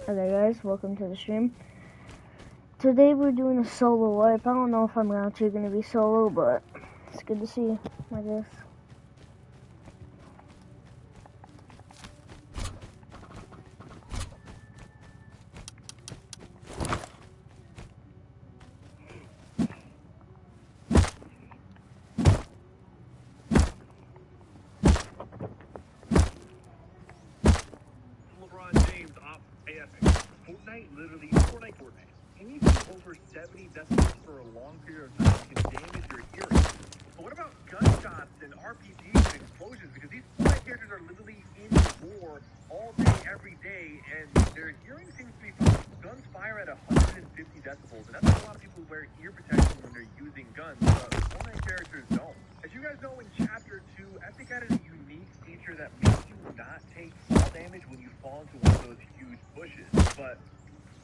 Okay guys, welcome to the stream. Today we're doing a solo wipe. I don't know if I'm actually going to be solo, but it's good to see you, I guess. LeBron James off AFX. Fortnite. Anything over 70 decibels for a long period of time can damage your hearing. But what about gunshots and RPGs and explosions? Because these Fortnite characters are literally in war all day, every day, and their hearing seems to be fine. Guns fire at 150 decibels, and that's why a lot of people wear ear protection when they're using guns, but Fortnite characters don't. As you guys know, in Chapter 2, Epic added a unique feature that makes you not take fall damage when you fall into one of those huge bushes. But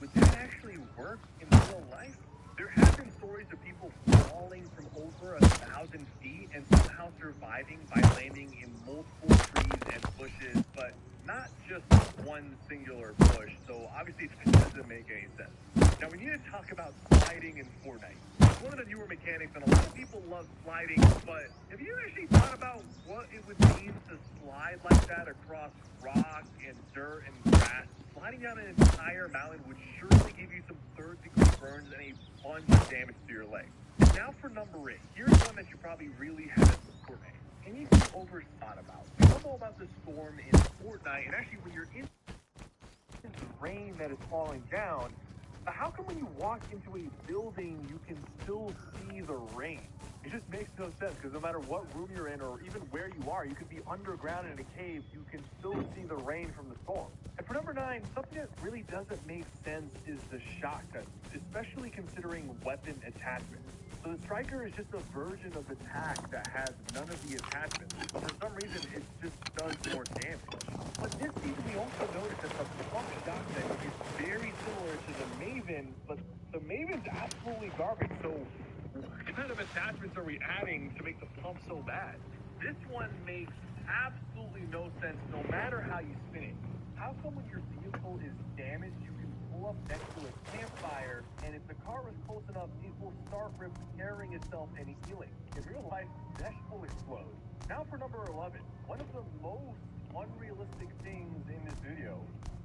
would that actually work in real life? There have been stories of people falling from over 1,000 feet and somehow surviving by landing in multiple trees and bushes, but not just one singular bush, so obviously it doesn't make any sense. Now we need to talk about sliding in Fortnite. It's one of the newer mechanics, and a lot of people love sliding, but have you actually thought about what it would mean to slide like that across rock and dirt and grass? Sliding down an entire mountain would surely give you some third-degree burns and a bunch of damage to your legs. And now for number 8. Here's one that you probably really haven't Fortnite. Anything overthought about. We all know about the storm in Fortnite, and actually when you're in the rain that is falling down, but how come when you walk into a building, you can still see the rain? It just makes no sense, because no matter what room you're in or even where you are, you could be underground in a cave, you can still see the rain from the storm. And for number 9, something that really doesn't make sense is the shotgun, especially considering weapon attachments. So the Striker is just a version of the TAC that has none of the attachments, but for some reason it just does more damage. But this season we also noticed that the pump shotgun is very similar to the Maven, but the Maven's absolutely garbage, so what kind of attachments are we adding to make the pump so bad? This one makes absolutely no sense no matter how you spin it. How come when your vehicle is damaged, you can pull up next to a campfire, and if the car is close enough, it will start repairing itself and healing? In real life, that will explode. Now for number 11. One of the most unrealistic things in this video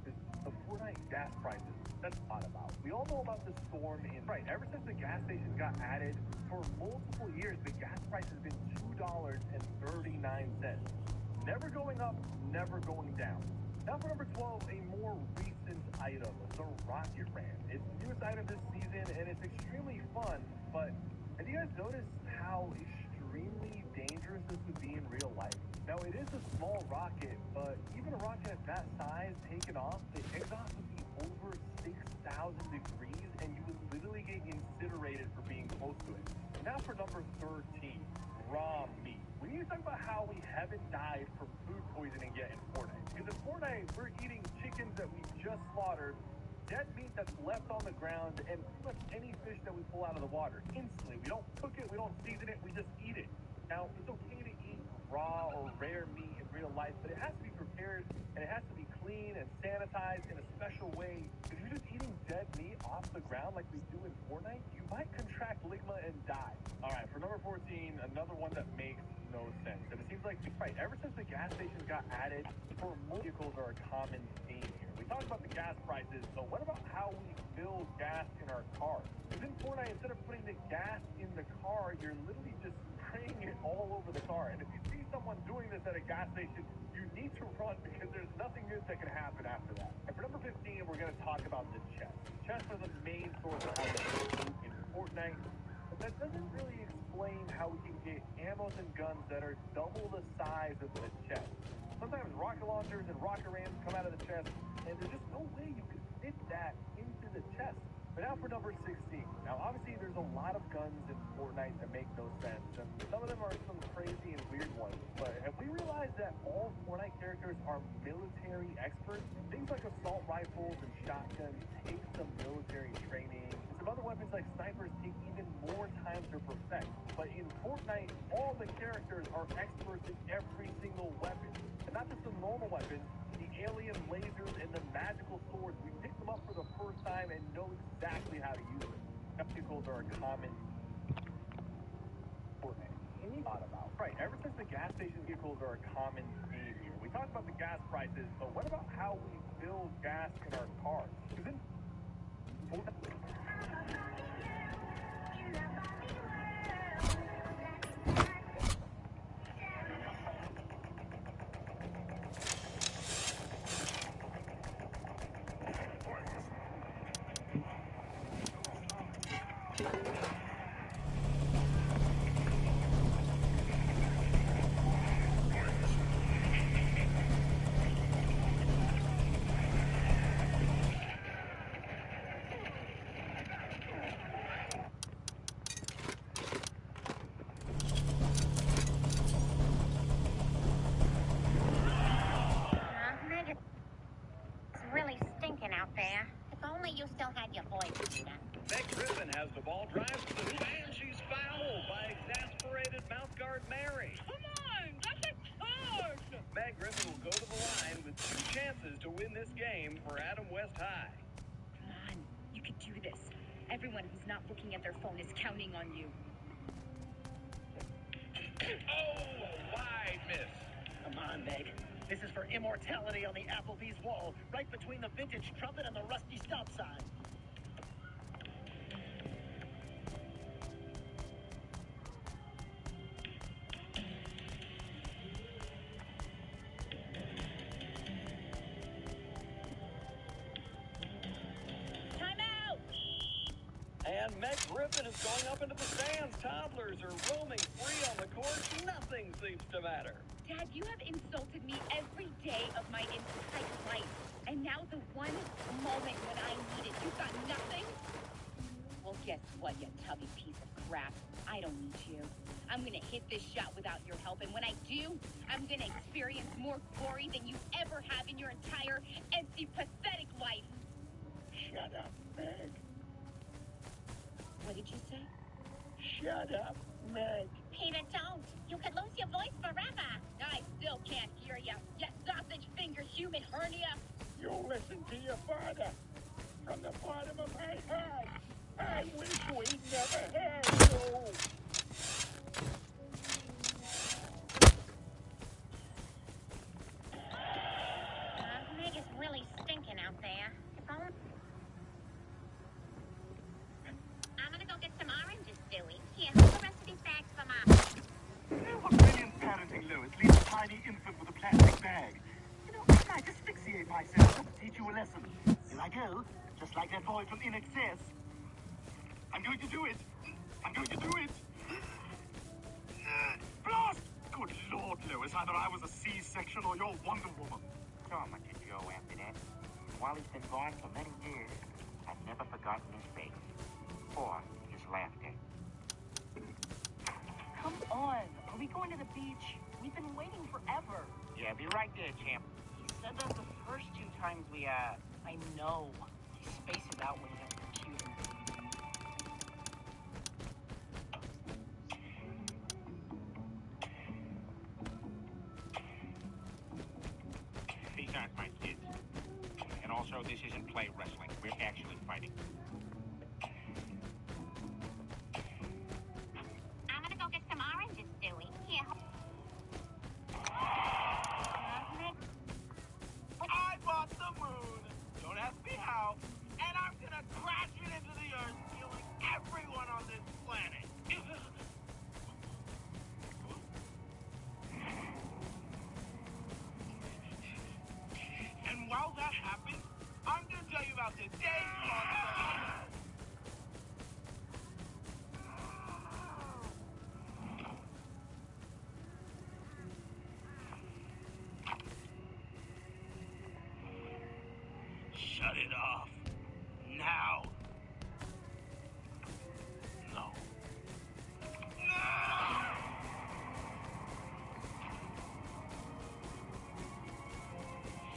is the Fortnite gas prices. That's thought about. We all know about the storm in ever since the gas stations got added, for multiple years the gas price has been $2.39. Never going up, never going down. Now for number 12, a more recent item, the Rocket Ram. It's the newest item this season, and it's extremely fun, but have you guys noticed how extremely dangerous this would be in real life? Now, it is a small rocket, but even a rocket at that size taken off, the exhaust would be over 6,000 degrees, and you would literally get incinerated for being close to it. Now for number 13, raw meat. We need to talk about how we haven't died from food poisoning yet in Fortnite. Because in Fortnite, we're eating chickens that we just slaughtered, dead meat that's left on the ground, and pretty much any fish that we pull out of the water instantly. We don't cook it, we don't season it, we just eat it. Now, it's okay to eat raw or rare meat in real life, but it has to be prepared, and it has to be clean and sanitized in a special way. If you're just eating dead meat off the ground like we do in Fortnite, you might contract ligma and die. All right, for number 14, another one that makes no sense. And it seems like, ever since the gas stations got added, for vehicles are a common theme here. We talked about the gas prices, but what about how we fill gas in our cars? Because in Fortnite, instead of putting the gas in the car, you're literally just spraying it all over the car. And if you see someone doing this at a gas station, you need to run, because there's nothing good that can happen after that. And for number 15, we're going to talk about the chest. Chests are the main source of how we get loot in Fortnite, but that doesn't really explain how we can get ammos and guns that are double the size of the chest. Sometimes rocket launchers and rocket rams come out of the chest, and there's just no way you can fit that into the chest. But now for number 16. Now, obviously, there's a lot of guns in Fortnite that make no sense, and some of them are some crazy and weird ones. But have we realized that all Fortnite characters are military experts? Things like assault rifles and shotguns take some military training. Some other weapons like snipers take even more time to perfect. But in Fortnite, all the characters are experts in every single weapon. And not just the normal weapons, the alien lasers and the magical swords. We pick them up time and know exactly how to use it. Vehicles are a common thought about. Right, ever since the gas station vehicles are a common theme here. We talked about the gas prices, but what about how we fill gas in our cars? Meg, it's really stinking out there. If only you still had your voice, Peter. Meg Griffin has the ball, drives to the hoop, and she's fouled by exasperated mouthguard Mary. Come on, that's a charge! Meg Griffin will go to the line with 2 chances to win this game for Adam West High. Come on, you could do this. Everyone who's not looking at their phone is counting on you. Oh, a wide miss. Come on, Meg. This is for immortality on the Applebee's wall, right between the vintage trumpet and the rusty stop sign. Time out! And Meg Griffin is going up into the stands. Toddlers are roaming free on the court. Nothing seems to matter. Dad, you have insulted me every day of my entire life. And now the one moment when I need it, you've got nothing? Well, guess what, you tubby piece of crap? I don't need you. I'm gonna hit this shot without your help, and when I do, I'm gonna experience more glory than you ever have in your entire empty, pathetic life. Shut up, Meg. What did you say? Shut up, Meg. Peter, don't. You could lose your voice forever. I still can't hear you. You sausage finger human hernia. You listen to your father. From the bottom of my heart, I wish we never had you. Meg is really stinking out there. If only... I'm gonna go get some oranges, Dewey. Here, hold the rest of these bags for Mom. What brilliant parenting, Lois. Leave a tiny infant with a plastic bag. You know, I might asphyxiate myself to teach you a lesson. Here I go, just like that boy from In Excess. I'm going to do it. I'm going to do it. Blast! Good Lord, Lois. Either I was a C-section or you're Wonder Woman. So much to Joe after that. While he's been gone for many years, I've never forgotten his face. Or his laughter. Come on. Are we going to the beach? We've been waiting forever. Yeah, be right there, champ. He said that the first 2 times we, I know. He spaces out when he's on the computer. These aren't my kids. And also, this isn't play wrestling. We're actually fighting. I'm gonna go get some oranges, Dewey. Here. Meg, I bought the moon. Don't ask me how. And I'm gonna crash it into the earth, killing everyone on this planet. And while that happens, I'm gonna tell you about today's monster. Shut it off. Now. No. No!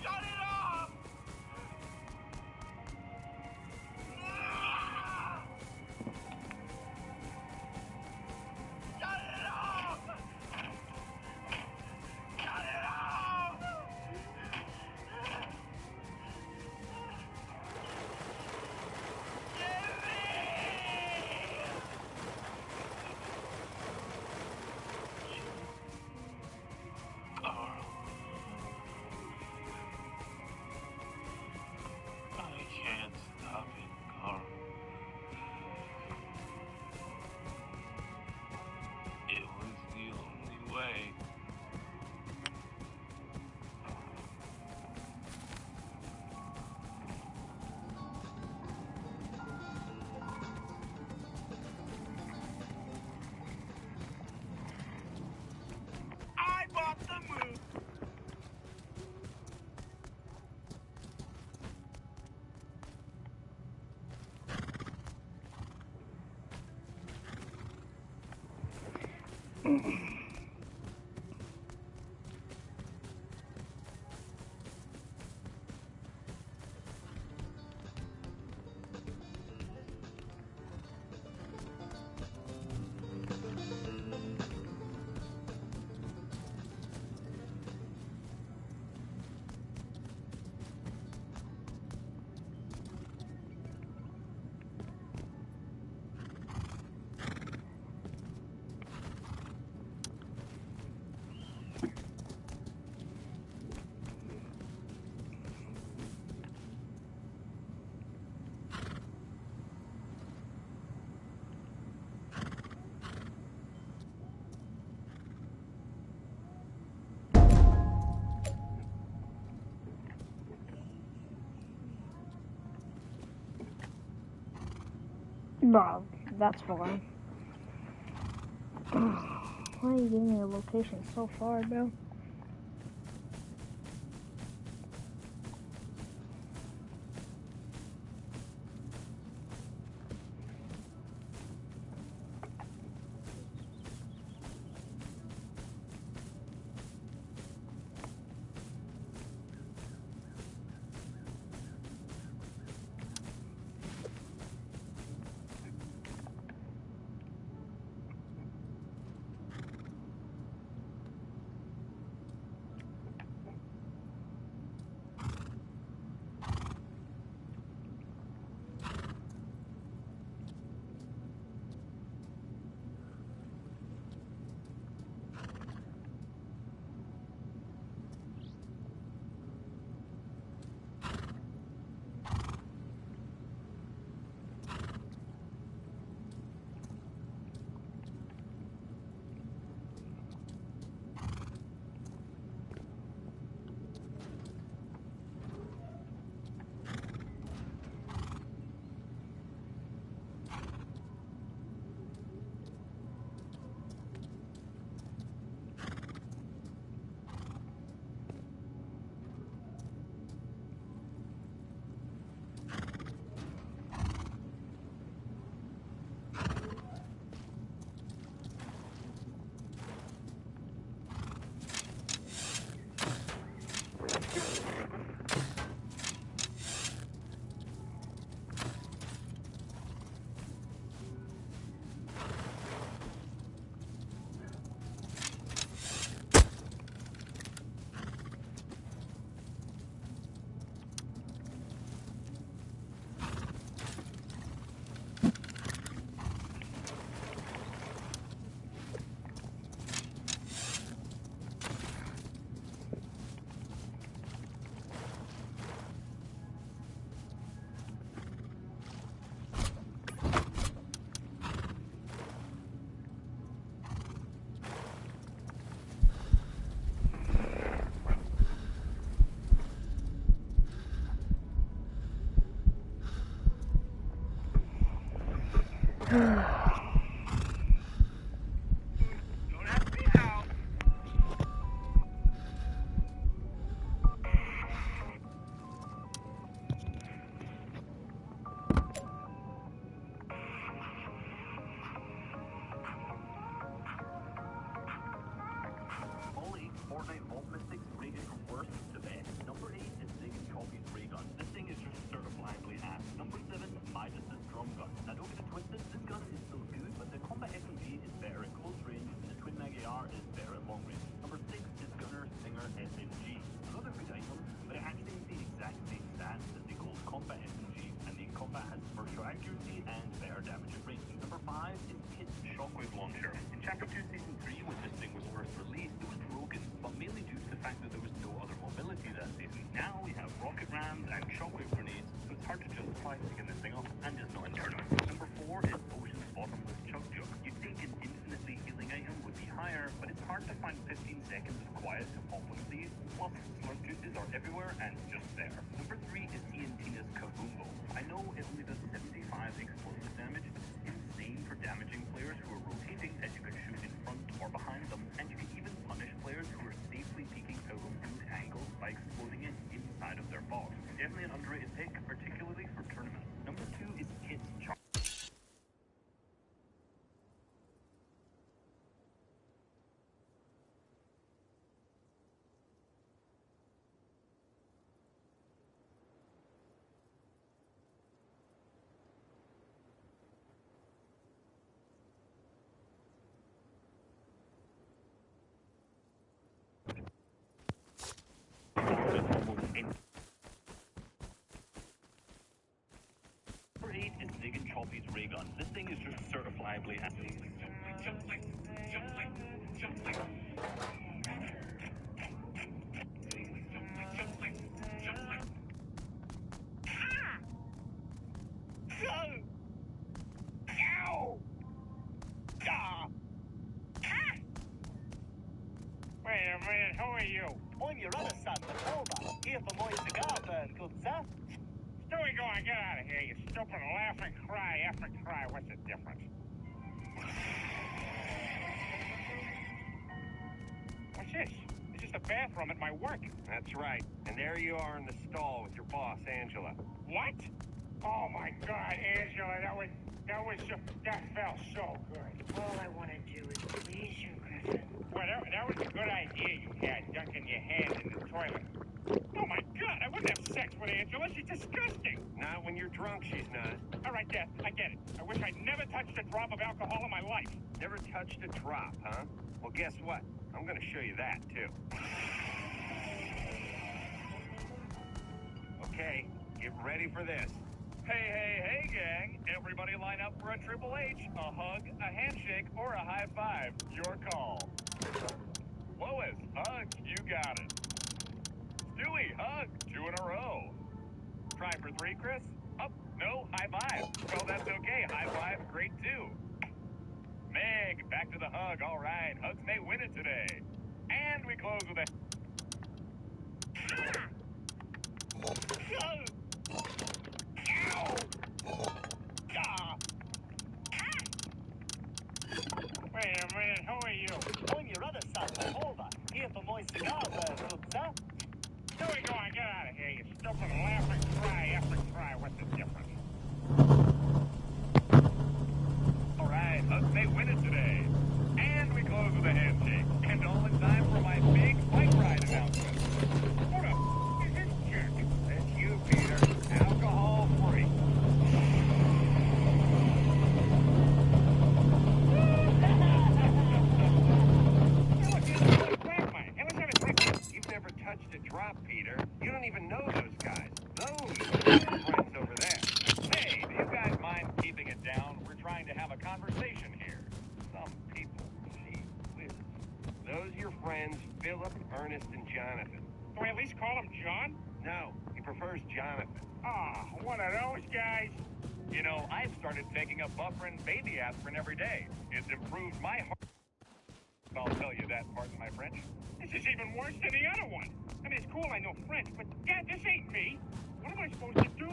Shut it off! No! Shut it off! Shut it off! Bro, that's far. Why are you giving me a location so far, bro? Don't ask me how. Only Fortnite Vault Mystics rated from worst to best. Number 8 is Ziggin Copy's Ray Gun. This thing is just certifiably ass. Number 7, Midas' Drum Gun. Now don't get it twisted, this gun is still good, but the Combat SMG is better at close range, and the Twin Mag AR is better at long range. Number 6 is Gunner Stinger SMG. Another good item, but it actually has the exact same stats as the Gold Combat SMG, and the Combat has virtual accuracy and better damage at range. Number 5 is Kit's Shockwave Launcher. In Chapter 2 Season 3, when this thing was first released, it was broken, but mainly due to the fact that there was no other mobility that season. Now we have rocket rams and shockwave grenades, so it's hard to justify picking this thing up and just not in tournament. Number 4 is Ocean's Bottomless Chug Jug. You'd think an infinitely healing item would be higher, but it's hard to find 15 seconds of quiet to pop one of these. Plus, slurp juices are everywhere and just there. Number 3 is TNTina's Kaboombo. I know it only does 75 explosive damage, but it's insane for damaging players who are rotating, as you can shoot in front or behind them, and you can even punish players who are safely peeking out of good angles by exploding it inside of their box. Definitely an underrated pick, particularly for tournaments. Number 2 is Kit's digging Chalpy's ray gun. This thing is just certifiably. Ow! Ah! Wait a minute, who are you? I'm your other son, Matilda, here for my cigar burn, good sir. Stewie, go on, get out of here, you stupid laugh and cry, F and cry. What's the difference? What's this? It's just a bathroom at my work. That's right. And there you are in the stall with your boss, Angela. What? Oh my God, Angela, that felt so good. All I want to do is please you, Griffin. Well, that was a good idea you had, dunking your hand in the toilet. Oh my God, I wouldn't have sex with Angela. She's disgusting. Not when you're drunk, she's not. All right, Dad, I get it. I wish I'd never touched a drop of alcohol in my life. Never touched a drop, huh? Well, guess what? I'm gonna show you that, too. Okay, get ready for this. Hey, gang. Everybody line up for a Triple H. A hug, a handshake, or a high five. Your call. Lois, hug. You got it. Stewie, hug. 2 in a row. Try for 3, Chris? Up. No, high five. Well, that's okay. High five, great too. Meg, back to the hug. All right. Hugs may win it today. And we close with a... Ow! Ah! Wait a minute, who are you? I'm your other son, Matilda, here for my cigar burn, good sir. Stewie, go on, get out of here, you stupid laugh and cry, F and cry. What's the difference? All right. Hugs may win it today. And we close with a handshake. And all in time for my big bike ride announcement. Who the f*** is this jerk? That's you, Peter. Alcohol free. You've never touched a drop, Peter. You don't even know those guys. Those are your friends over there. Hey, do you guys mind keeping it down? We're trying to have a conversation here. Some people, gee whiz. Those are your friends, Philip, Ernest, and Jonathan. Can we at least call him John? No, he prefers Jonathan. Ah, one of those guys. You know, I've started taking a bufferin baby aspirin every day. It's improved my heart. I'll tell you that, pardon my French. This is even worse than the other one. I mean, it's cool I know French, but Dad, this ain't me. What am I supposed to do?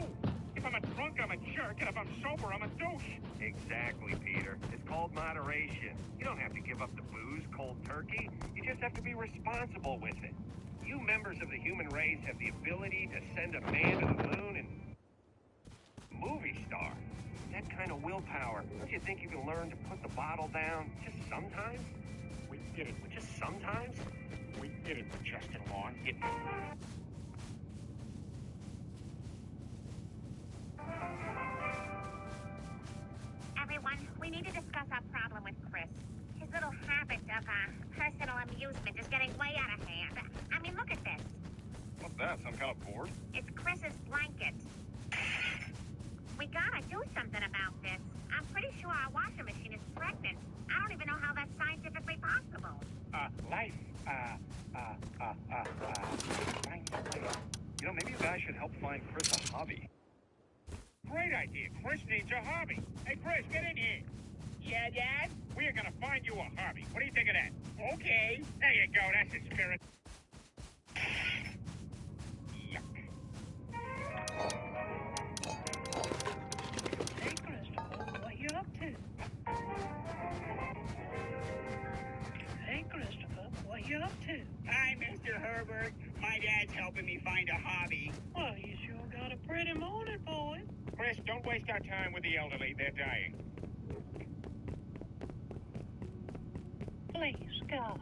If I'm a drunk, I'm a jerk, and if I'm sober, I'm a douche. Exactly, Peter. It's called moderation. You don't have to give up the booze cold turkey. You just have to be responsible with it. You members of the human race have the ability to send a man to the moon and movie star. That kind of willpower. Don't you think you can learn to put the bottle down just sometimes? We did it. Just sometimes? We did it with Justin Long. Everyone, we need to discuss our problem with Chris. His little habit of personal amusement is getting way out of hand. I mean, look at this. What's that? Some kind of board? It's Chris's blanket. We gotta do something about this. I'm pretty sure our washing machine is pregnant. I don't even know how that's scientifically possible. You know, maybe you guys should help find Chris a hobby. Great idea. Chris needs a hobby. Hey, Chris, get in here. Yeah, Dad? We are gonna find you a hobby. What do you think of that? Okay. There you go. That's the spirit. Yuck. Hey, Christopher, what you up to? Hey, Christopher, what you up to? Hi, Mr. Herbert. My dad's helping me find a hobby. Well, you sure got a pretty morning, boy. Chris, don't waste our time with the elderly. They're dying. Please, God,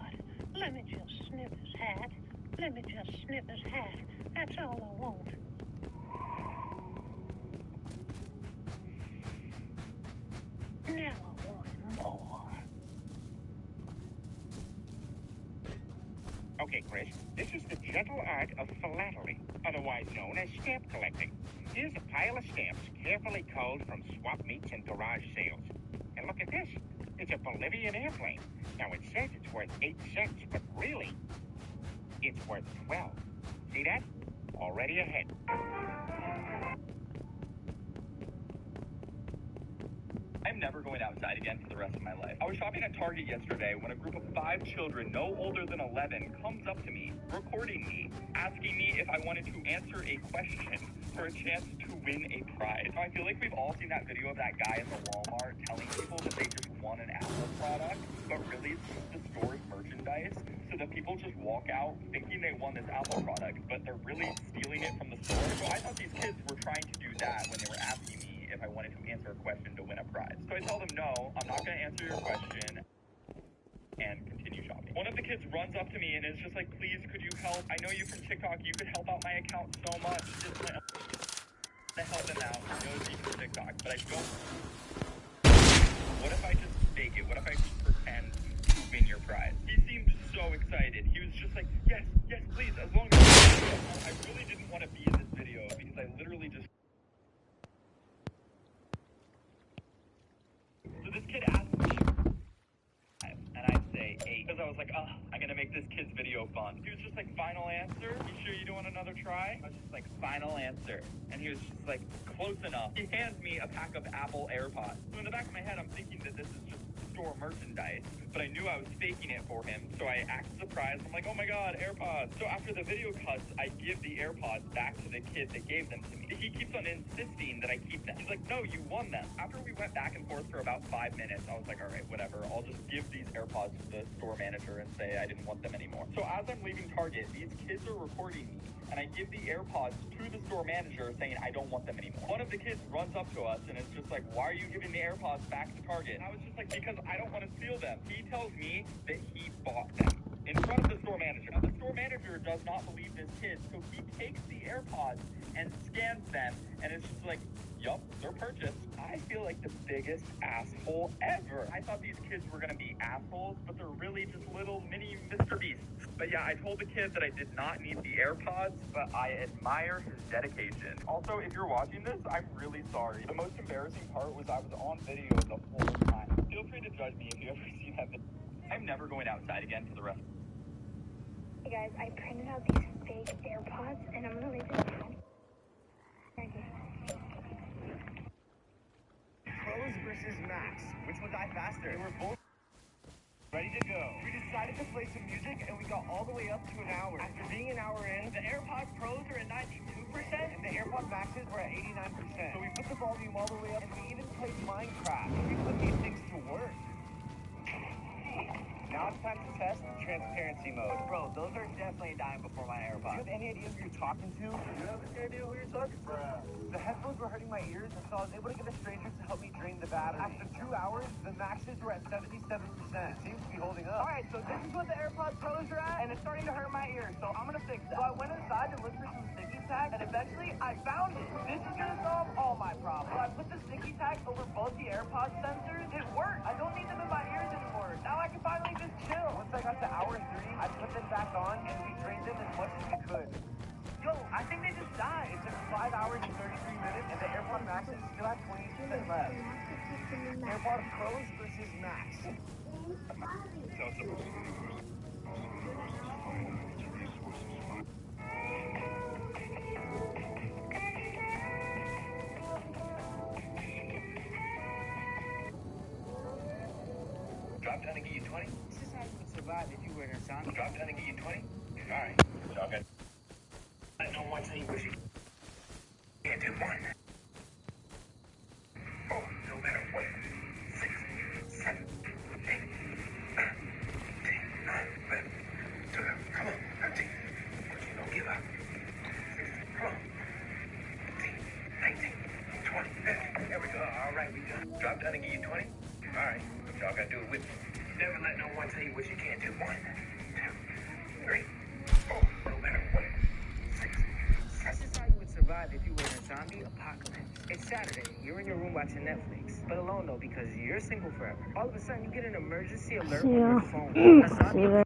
let me just sniff his hat. Let me just sniff his hat. That's all I want. Now I want more. Okay, Chris, this is the gentle art of philately, otherwise known as stamp collecting. Here's a pile of stamps carefully culled from swap meets and garage sales. And look at this. It's a Bolivian airplane. Now, it says it's worth 8 cents, but really, it's worth 12. See that? Already ahead. I'm never going outside again for the rest of my life. I was shopping at Target yesterday when a group of 5 children, no older than 11, comes up to me, recording me, asking me if I wanted to answer a question for a chance to win a prize. So I feel like we've all seen that video of that guy in the Walmart telling people that they just won an Apple product, but really it's just the store's merchandise, so that people just walk out thinking they won this Apple product, but they're really stealing it from the store. So I thought these kids were trying to do that when they were asking me if I wanted to answer a question to win a prize. So I tell them, no, I'm not going to answer your question, and continue shopping. One of the kids runs up to me and is just like, please, could you help? I know you from TikTok. You could help out my account so much. Just to help him out. He knows me from TikTok, but I don't. What if I just fake it? What if I just pretend to win your prize? He seemed so excited. He was just like, yes, yes, please, as long as I really didn't want to be in this video because I literally just. So this kid asked me, and I say 8, because I was like, oh, I'm gonna make this kid's video fun. He was just like, final answer? You sure you don't want another try? I was just like, final answer. And he was just like, close enough. He hands me a pack of Apple AirPods. So in the back of my head, I'm thinking that this is just store merchandise, but I knew I was faking it for him, so I act surprised. I'm like, oh my god, AirPods. So after the video cuts, I give the AirPods back to the kid that gave them to me. He keeps on insisting that I keep them. He's like, no, you won them. After we went back and forth for about 5 minutes, I was like, all right, whatever. I'll just give these AirPods to the store manager and say I didn't want them anymore. So as I'm leaving Target, these kids are recording me, and I give the AirPods to the store manager saying I don't want them anymore. One of the kids runs up to us and is just like, why are you giving the AirPods back to Target? And I was just like, because I don't want to steal them. He tells me that he bought them in front of the store manager. Now, the store manager does not believe this kid, so he takes the AirPods and scans them, and it's just like, yup, they're purchased. I feel like the biggest asshole ever. I thought these kids were gonna be assholes, but they're really just little mini Mr. Beasts. But yeah, I told the kid that I did not need the AirPods, but I admire his dedication. Also, if you're watching this, I'm really sorry. The most embarrassing part was I was on video the whole time. Feel free to judge me if you ever see that video. I'm never going outside again for the rest. Hey guys, I printed out these fake AirPods, and I'm gonna leave it down. Pros versus Max. Which one died faster? They were both ready to go. We decided to play some music, and we got all the way up to an hour. After being an hour in, the AirPods Pros are at 92%, and the AirPods Maxes were at 89%. So we put the volume all the way up, and we even played Minecraft. We put these things to work. Now it's time to test transparency mode. Bro, those are definitely dying before my AirPods. Do you have any idea who you're talking to? You have any idea who you're talking to? The headphones were hurting my ears, and so I was able to get a stranger to help me drain the battery. After 2 hours, the Maxes were at 77%. It seems to be holding up. Alright, so this is what the AirPods Pros are at, and it's starting to hurt my ears, so I'm gonna fix that. So I went inside to look for some sticky tack, and eventually I found it. This is gonna solve all my problems. So I put the sticky tack over both the AirPods sensors. It worked. I don't need them in my ears anymore. Now I can finally just chill. Once I got to hour 3, I put them back on, and we drained them as much as we could. Yo, I think they just died. It took 5 hours and 33 minutes, and the AirPod Maxes still have 20% left. AirPod Pros versus Max. Drop down and get you 20. This is how you would survive if you were in a zombie. Drop down and get you 20. Alright. Y'all good. I know one thing, but you Can't do one. Oh, no matter what. 6, 7, 8, 9, 10, 9, 11, 12. Come on, 13. Don't give up. 16. Come on. 18, 19, 20. There we go. All right, we done. Drop down and get you 20. All right. Y'all gotta do it with me. Never let no one tell you what you can't do. 1, 2, 3, 4. No matter what. 6, 7. This is how you would survive if you were in a zombie apocalypse. It's Saturday. You're in your room watching Netflix, but alone though because you're single forever. All of a sudden, you get an emergency alert on your phone. A zombie